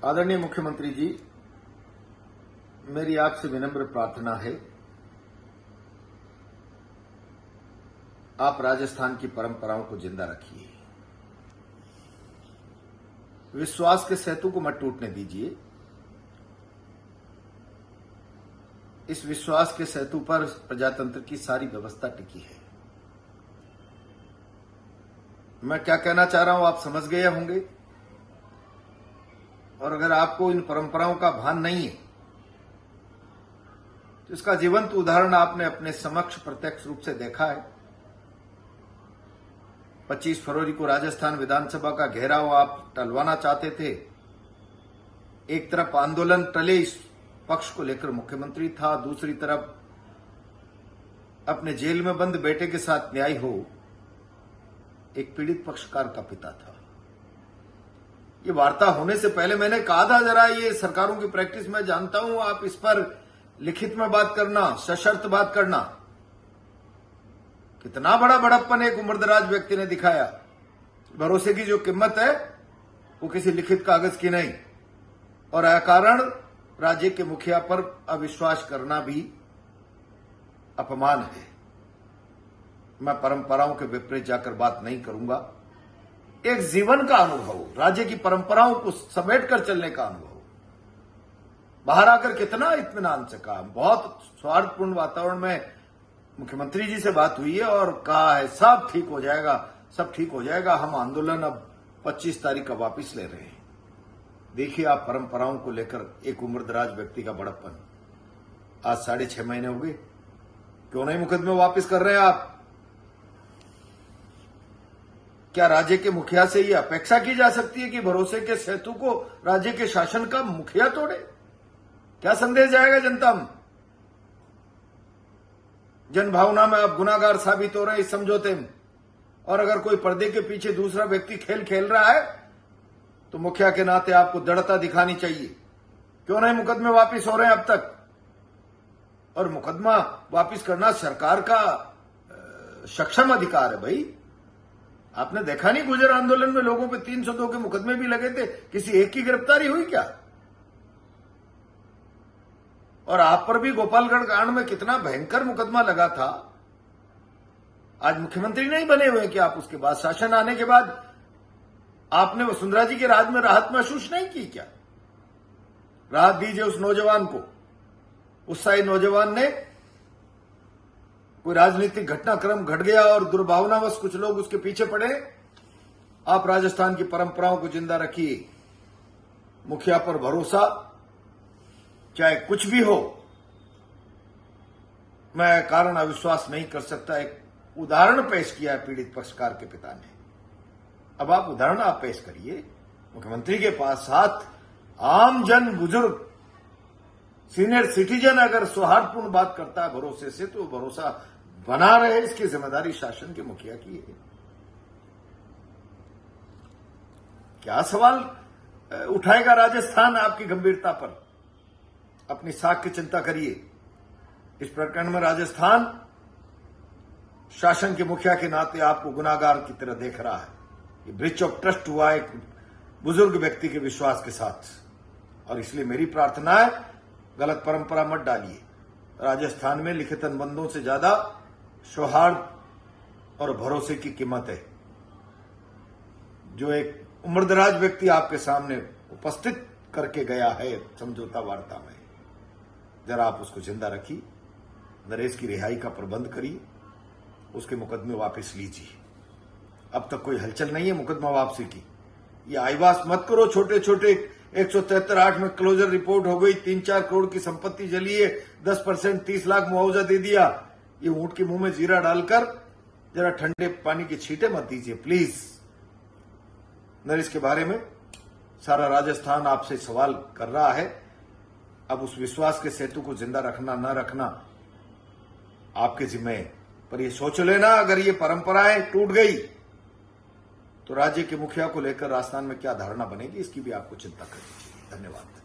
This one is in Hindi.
आदरणीय मुख्यमंत्री जी, मेरी आपसे विनम्र प्रार्थना है, आप राजस्थान की परंपराओं को जिंदा रखिए। विश्वास के सेतु को मत टूटने दीजिए। इस विश्वास के सेतु पर प्रजातंत्र की सारी व्यवस्था टिकी है। मैं क्या कहना चाह रहा हूं आप समझ गए होंगे, और अगर आपको इन परंपराओं का भान नहीं है तो इसका जीवंत उदाहरण आपने अपने समक्ष प्रत्यक्ष रूप से देखा है। 25 फरवरी को राजस्थान विधानसभा का घेराव आप टलवाना चाहते थे। एक तरफ आंदोलन टले इस पक्ष को लेकर मुख्यमंत्री था, दूसरी तरफ अपने जेल में बंद बेटे के साथ न्याय हो एक पीड़ित पक्षकार का पिता था। ये वार्ता होने से पहले मैंने कहा था, जरा ये सरकारों की प्रैक्टिस मैं जानता हूं, आप इस पर लिखित में बात करना, सशर्त बात करना। कितना बड़ा बड़प्पन एक उम्रदराज व्यक्ति ने दिखाया। भरोसे की जो कीमत है वो किसी लिखित कागज की नहीं, और अकारण राज्य के मुखिया पर अविश्वास करना भी अपमान है। मैं परंपराओं के विपरीत जाकर बात नहीं करूंगा। एक जीवन का अनुभव, राज्य की परंपराओं को समेटकर चलने का अनुभव, बाहर आकर कितना इत्मीनान से कहा। बहुत स्वार्थपूर्ण वातावरण में मुख्यमंत्री जी से बात हुई है और कहा है सब ठीक हो जाएगा, सब ठीक हो जाएगा, हम आंदोलन अब 25 तारीख का वापस ले रहे हैं। देखिए आप परंपराओं को लेकर एक उम्रदराज व्यक्ति का बड़प्पन। आज 6.5 महीने हो गए, क्यों नहीं मुकदमे वापस कर रहे हैं आप? क्या राज्य के मुखिया से यह अपेक्षा की जा सकती है कि भरोसे के सेतु को राज्य के शासन का मुखिया तोड़े? क्या संदेश जाएगा जनता में? जनभावना में आप गुनाहगार साबित हो रहे हैं इस समझौते में, और अगर कोई पर्दे के पीछे दूसरा व्यक्ति खेल खेल रहा है तो मुखिया के नाते आपको दृढ़ता दिखानी चाहिए। क्यों नहीं मुकदमे वापस हो रहे हैं अब तक? और मुकदमा वापस करना सरकार का सक्षम अधिकार है भाई। आपने देखा नहीं गुजर आंदोलन में लोगों पे 302 के मुकदमे भी लगे थे, किसी एक की गिरफ्तारी हुई क्या? और आप पर भी गोपालगढ़ कांड में कितना भयंकर मुकदमा लगा था। आज मुख्यमंत्री नहीं बने हुए कि आप उसके बाद शासन आने के बाद आपने वसुंधरा जी के राज में राहत महसूस नहीं की क्या? राहत दीजिए उस नौजवान को। उत्साही नौजवान ने, कोई राजनीतिक घटनाक्रम घट गया और दुर्भावनावश कुछ लोग उसके पीछे पड़े। आप राजस्थान की परंपराओं को जिंदा रखिए। मुखिया पर भरोसा, चाहे कुछ भी हो, मैं कारण अविश्वास नहीं कर सकता। एक उदाहरण पेश किया है पीड़ित पक्षकार के पिता ने। अब आप उदाहरण आप पेश करिए। मुख्यमंत्री के पास साथ आम जन, बुजुर्ग, सीनियर सिटीजन अगर सौहार्दपूर्ण बात करता है भरोसे से, तो भरोसा बना रहे, इसकी जिम्मेदारी शासन के मुखिया की है। क्या सवाल उठाएगा राजस्थान आपकी गंभीरता पर? अपनी साख की चिंता करिए। इस प्रकरण में राजस्थान शासन के मुखिया के नाते आपको गुनाहगार की तरह देख रहा है। ये ब्रीच ऑफ ट्रस्ट हुआ एक बुजुर्ग व्यक्ति के विश्वास के साथ, और इसलिए मेरी प्रार्थना है गलत परंपरा मत डालिए। राजस्थान में लिखित अनुबंधों से ज्यादा सौहार्द और भरोसे की कीमत है। जो एक उम्रदराज व्यक्ति आपके सामने उपस्थित करके गया है समझौता वार्ता में, जरा आप उसको जिंदा रखिए। नरेश की रिहाई का प्रबंध करिए, उसके मुकदमे वापस लीजिए। अब तक कोई हलचल नहीं है मुकदमा वापसी की। ये आईवास मत करो। छोटे छोटे 173(8) में क्लोजर रिपोर्ट हो गई, 3-4 करोड़ की संपत्ति जली है, 10% 30 लाख मुआवजा दे दिया। ये ऊंट के मुंह में जीरा डालकर जरा ठंडे पानी की छींटे मत दीजिए प्लीज। नरेश के बारे में सारा राजस्थान आपसे सवाल कर रहा है। अब उस विश्वास के सेतु को जिंदा रखना न रखना आपके जिम्मे है, पर ये सोच लेना अगर ये परंपराएं टूट गई तो राज्य के मुखिया को लेकर राजस्थान में क्या धारणा बनेगी, इसकी भी आपको चिंता करनी चाहिए। धन्यवाद।